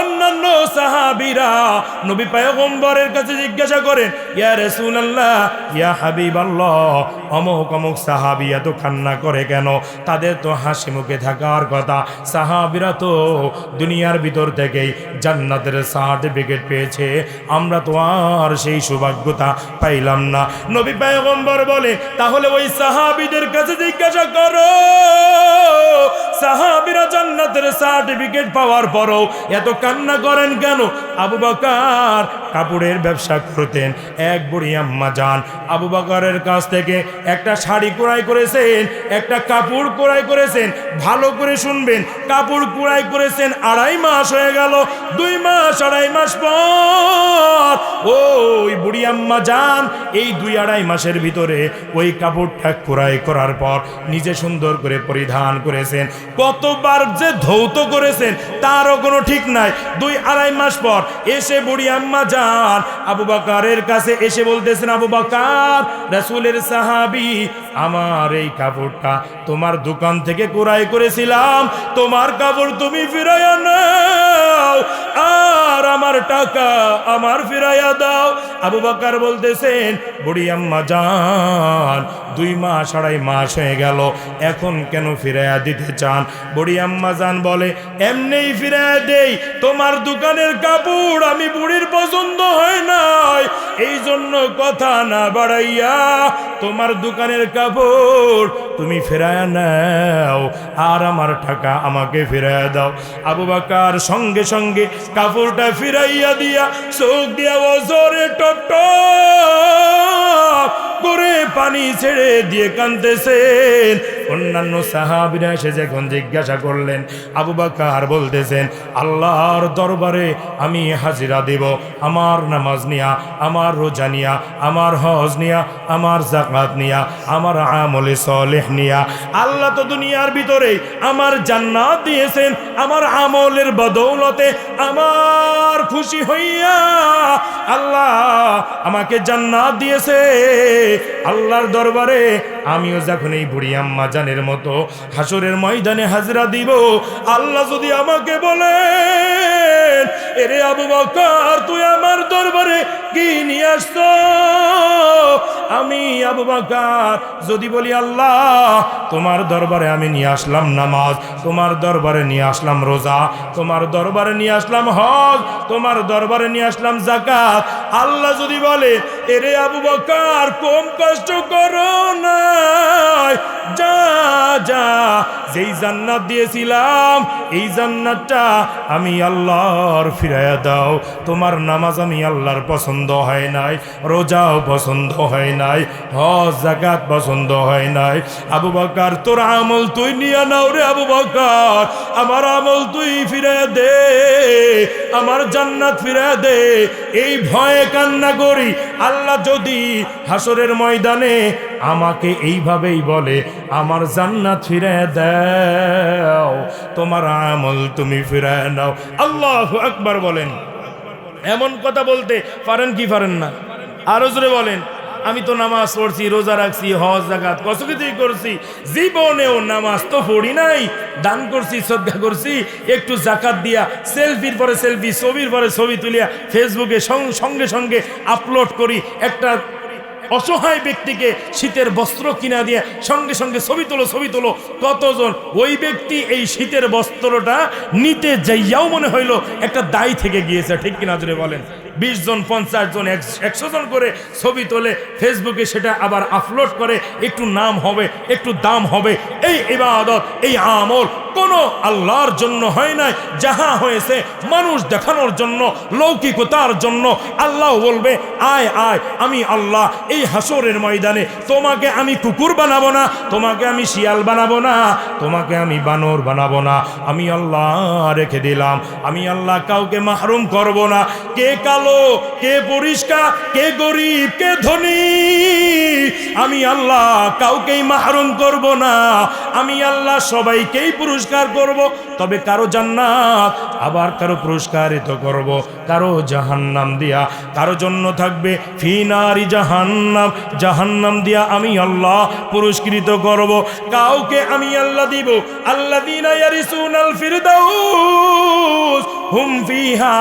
অন্যান্য সাহাবীরা নবী পয়গম্বরের কাছে জিজ্ঞাসা করেন, ইয়া রাসূলুল্লাহ, ইয়া হাবিবাল্লাহ, অমুক অমুক সাহাবী এত কান্না করে কেন? তাদের তো হাসি মুখে থাকার কথা। সাহাবীরা তো দুনিয়ার ভিতর থেকেই জান্নাতের সার্টিফিকেট পেয়েছে, আমরা তো আর সেই সৌভাগ্যতা পাইলাম না। নবী পয়গম্বর বলে, তাহলে ওই সাহাবীদের কাছে জিজ্ঞাসা করো, সাহাবীরা জান্নাতের সার্টিফিকেট পাওয়ার পরও এত কান্না করেন কেন? আবু বকর কাপড়ের ব্যবসা করতেন। এক বুড়ি আম্মা জান আবু বকরের কাছ থেকে একটা শাড়ি ক্রয় করেছেন, একটা কাপড় ক্রয় করেছেন। ভালো করে শুনবেন, কাপড় ক্রয় করেছেন 2.5 মাস হয়ে গেল। 2 মাস 2.5 মাস পর ওই বুড়ি আম্মা জান এই 2-2.5 মাসের ভিতরে ওই কাপড়টা ক্রয় করার পর নিজে সুন্দর করে পরিধান করেছেন। কতবার যে ধৌত করেছেন তারও কোনো ঠিক নাই। 2-2.5 মাস পর এসে বুড়ি আম্মা জান আবু বকরের কাছে এসে বলতেছেন, আবু বকর, রাসূলের সাহাবী, আমার এই কাপড়টা তোমার দোকান থেকে ক্রয় করেছিলাম, তোমার কাপড় তুমি ফিরাইয়া নাও। দাও, আর আমার টাকা আমার ফিরাইয়া দাও। আবু বকর বলতেছেন, বুড়ি আম্মা জান 2 মাস 2.5 মাস হয়ে গেল, এখন কেন ফিরাইয়া দিতে চান? বুড়ি আম্মা জান বলে, এমনিই ফিরাইয়া দেই, তোমার দোকানের কাপড় আমি বুড়ির পছন্দ হয় নাই, এই জন্য কথা না বাড়াইয়া তোমার দোকানের কাপড় তুমি ফিরাইয়া নাও, আর আমার টাকা আমাকে ফিরাইয়া দাও। আবু বকর সঙ্গে সঙ্গে কাপড়টা ফিরাইয়া দিয়া চোখ দিয়া ওজরে টপ টপ করে পানি ছেড়ে দিয়ে কাঁদতেছেন। অন্যান্য সাহাবীরা এসে যখন জিজ্ঞাসা করলেন, আবু বকর বলতেছেন, আল্লাহর দরবারে আমি হাজিরা দেব, আমার নামাজ নিয়া, আমার রোজা নিয়া, আমার হজ নিয়া, আমার যাকাত নিয়া, আমার আমলে সালেহ নিয়া। আল্লাহ তো দুনিয়ার ভিতরে আমার জান্নাত দিয়েছেন, আমার আমলের বদৌলতে আমার খুশি হইয়া আল্লাহ আমাকে জান্নাত দিয়েছে। আল্লাহর দরবারে আমিও যখন এই বুড়ি আম্মা জানের মতো হাসরের ময়দানে হাজরা দিব, আল্লাহ যদি আমাকে বলেন, এরে আবু বকর তুই আমার দরবারে কি নিয়ে আসছো, আমি আবু বকর যদি বলি, আল্লাহ তোমার দরবারে আমি নিয়ে আসলাম নামাজ, তোমার দরবারে নিয়ে আসলাম রোজা, তোমার দরবারে নিয়ে আসলাম হজ, তোমার দরবারে নিয়ে আসলাম যাকাত, আল্লাহ যদি বলে, এরে আবু বকর কম কষ্ট করো না, যা যা যেই জান্নাত দিয়েছিলাম এই জান্নাতটা আমি আল্লাহর ফিরাইয়া দাও। তোমার নামাজ আমি আল্লাহর পছন্দ হয় নাই, রোজাও পছন্দ হয় নাই, হজ যাকাত পছন্দ হয় নাই। আবু বকর তোর আমল তুই নিয়ে নাও রে আবু বকর, আমার আমল তুই ফিরাইয়া দে, আমার জান্নাত ফিরাইয়া দে। এই ভয়ে কান্না করি, আল্লাহ যদি হাসরের ময়দানে আমাকে এইভাবেই বলে, আমার জান্নাত ফিরাইয়া দাও, তোমার আমল তুমি ফিরাইয়া নাও। আল্লাহু আকবার বলেন। এমন কথা বলতে পারেন কি পারেন না? আরো জোরে বলেন। আমি তো নামাজ পড়ছি, রোজা রাখছি, হজ যাকাত কত কিছুই করছি, জীবনেও নামাজ তো পড়ি নাই, দান করছি, শ্রদ্ধা করছি, একটু যাকাত দিয়া সেলফির পরে সেলফি, ছবির পরে ছবি তুলিয়া ফেসবুকে সঙ্গে সঙ্গে আপলোড করি। একটা অসহায় ব্যক্তিকে শীতের বস্ত্র কিনা দিয়ে সঙ্গে সঙ্গে ছবি তোলো। কতজন ওই ব্যক্তি এই শীতের বস্ত্রটা নিতে যাইয়াও মনে হইল একটা দায় থেকে গিয়েছে, ঠিক কিনা জোরে বলেন? 20 জন 50 জন 100 জন করে ছবি তোলে, ফেসবুকে সেটা আবার আপলোড করে, একটু নাম হবে, একটু দাম হবে। এই ইবাদত, এই আমল কোনো আল্লাহর জন্য হয় নাই, যাহা হয়েছে মানুষ দেখানোর জন্য, লৌকিকতার জন্য। আল্লাহ বলবে, আয় আয়, আমি আল্লাহ এই হাসরের ময়দানে তোমাকে আমি কুকুর বানাবো না, তোমাকে আমি শিয়াল বানাবো না, তোমাকে আমি বানর বানাবো না, আমি আল্লাহ রেখে দিলাম। আমি আল্লাহ কাউকে মাহরুম করব না। কে কালো, কে পরিষ্কার, কে গরিব, কে ধনী, আমি আল্লাহ কাউকেই মাহরুম করব না। আমি আল্লাহ সবাইকেই পুরস্কার করব, তবে কারো জান্নাত, আবার কারো পুরস্কারিত করব, কারো জাহান্নাম দিয়া, কারো জন্য থাকবে ফি নারি জাহান্নাম, জাহান্নাম দিয়া আমি আল্লাহ পুরস্কৃত করব। কাউকে আমি আল্লাহ দিব, আল্লাযীনা ইয়ারিসুনাল ফিরদাউস হুম ফিহা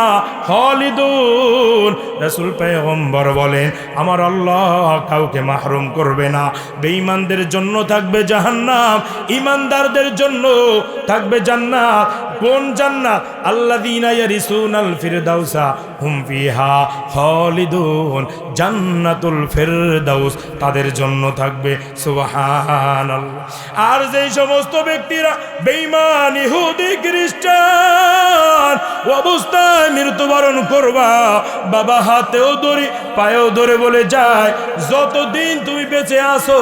খালিদুন। রাসূল পয়গম্বর বলেন, আমার আল্লাহ কাউকে মাহরুম করবে না। বেঈমানদের জন্য থাকবে জাহান্নাম, ঈমানদারদের জন্য থাকবে জান্নাত। কোন জান্নাত? আল্লাযীনা ইয়ারিসুনাল ফিরদাউসা হুম ফিহা খালিদুন, জান্নাতুল ফিরদাউস তাদের জন্য থাকবে। সুবহানাল্লাহ। আর যেই সমস্ত ব্যক্তিরা বেঈমান, ইহুদি, খ্রিস্টান অবস্থায় মৃত্যুবরণ করবা, বাবা হাতেও ধরি পায়েও ধরে বলে যায়, যতদিন তুমি বেঁচে আছো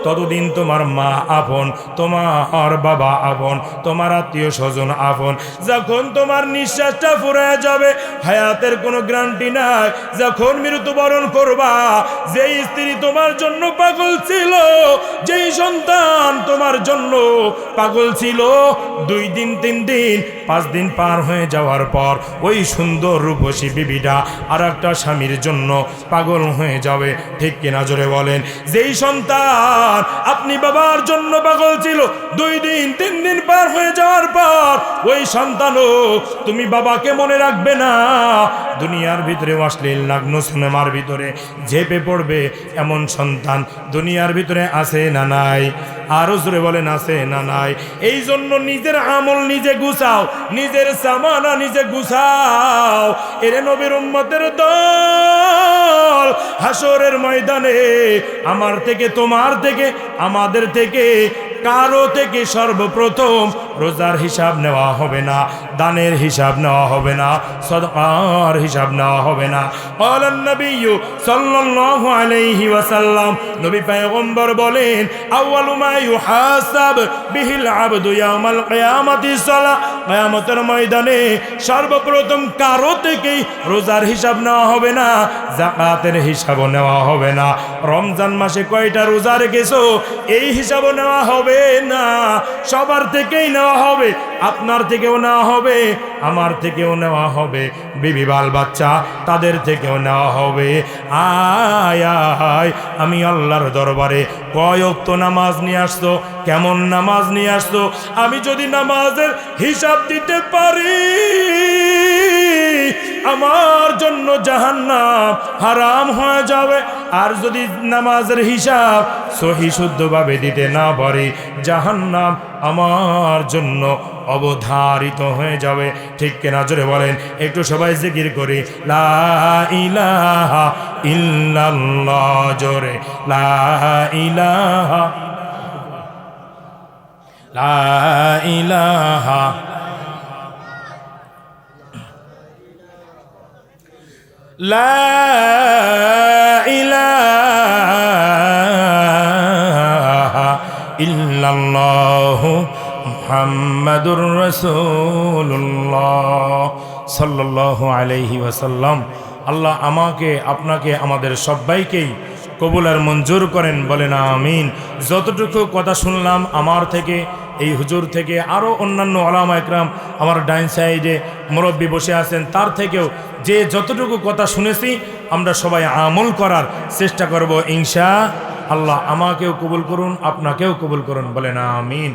ততদিন তোমার মা আপন, তোমার বাবা আপন, তোমার আত্মীয় স্বজন আপন। যখন তোমার নিঃশ্বাসটা ফুরিয়ে যাবে, হায়াতের কোনো গ্যারান্টি নাই। যখন মৃত্যুবরণ করবা, যেই স্ত্রী তোমার জন্য পাগল ছিল, যেই সন্তান তোমার জন্য পাগল ছিল, 2 দিন 3 দিন 5 দিন পার হয়ে যাওয়ার পর ওই সুন্দর রূপসী বিবিটা আর একটা স্বামীর জন্য পাগল হয়ে যাবে, ঠিক কিনা জোরে বলেন? যেই সন্তান আর আপনি বাবার জন্য পাগল ছিল, 2 দিন 3 দিন পার হয়ে যাওয়ার পর ওই সন্তানও তুমি বাবাকে মনে রাখবে না। দুনিয়ার ভিতরে অশ্লীল নগ্ন সিনেমার ভিতরে ঝেপে পড়বে এমন সন্তান দুনিয়ার ভিতরে আছে না নাই? আরো জোরে বলেন আছে না নাই? এই জন্য নিজের আমল নিজে গুছাও, নিজের সামানা নিজে গুছাও। এরে নবীর উম্মতের দল, হাসরের ময়দানে আমার থেকে, তোমার থেকে, আমাদের থেকে কারো থেকে সর্বপ্রথম রোজার হিসাব নেওয়া হবে না, দানের হিসাব নেওয়া হবে না, সদকার হিসাব নেওয়া হবে না। ক্বালান নবী সাল্লাল্লাহু আলাইহি ওয়াসাল্লাম, নবী পয়গম্বর বলেন, আউয়ালু মা ইউহাসাব বিহিল আবদু ইয়াউমাল কিয়ামাতি সালাহ। কিয়ামতের ময়দানে সর্বপ্রথম কারো থেকেই রোজার হিসাব নেওয়া হবে না, যাকাতের হিসাবও নেওয়া হবে না। রমজান মাসে কয়টা রোজা রেখেছো এই হিসাবও নেওয়া হবে না। সবার থেকেই নেওয়া হবে, আপনার থেকেও নেওয়া হবে, আমার থেকেও নেওয়া হবে, বিবি বাল বাচ্চা তাদের থেকেও নেওয়া হবে। আয় আয়, আমি আল্লাহর দরবারে কয় ওয়াক্ত নামাজ নিয়ে আসছো, কেমন নামাজ নিয়ে আসছো? আমি যদি নামাজের হিসাব দিতে পারি আমার জন্য জাহান্নাম হারাম হয়ে যাবে। আর যদি নামাজের হিসাব সহি শুদ্ধভাবে দিতে না পারি, জাহান্নাম আমার জন্য অবধারিত হয়ে যাবে। ঠিক কিনা জোরে বলেন? একটু সবাই জিকির করি, লা ইলাহা ইল্লাল্লাহ, জোরে লা ইলাহা, লা ইলাহা, লা ইলাহা ইল্লাল্লাহু মুহাম্মাদুর রাসূলুল্লাহ সাল্লাল্লাহু আলাইহি ওয়াসাল্লাম। আল্লাহ আমাকে, আপনাকে, আমাদের সবাইকেই কবুল আর মঞ্জুর করেন, বলেন আমিন। যতটুকু কথা শুনলাম আমার থেকে, এই হুজুর থেকে, আরও অন্যান্য ওলামা একরাম আমার ডাইন সাইডে মুরব্বী বসে আছেন, তার থেকেও যে যতটুকু কথা শুনেছি আমরা সবাই আমল করার চেষ্টা করব ইনশা আল্লাহ। আমাকেও কবুল করুন, আপনাকেও কবুল করুন, বলেন আমিন।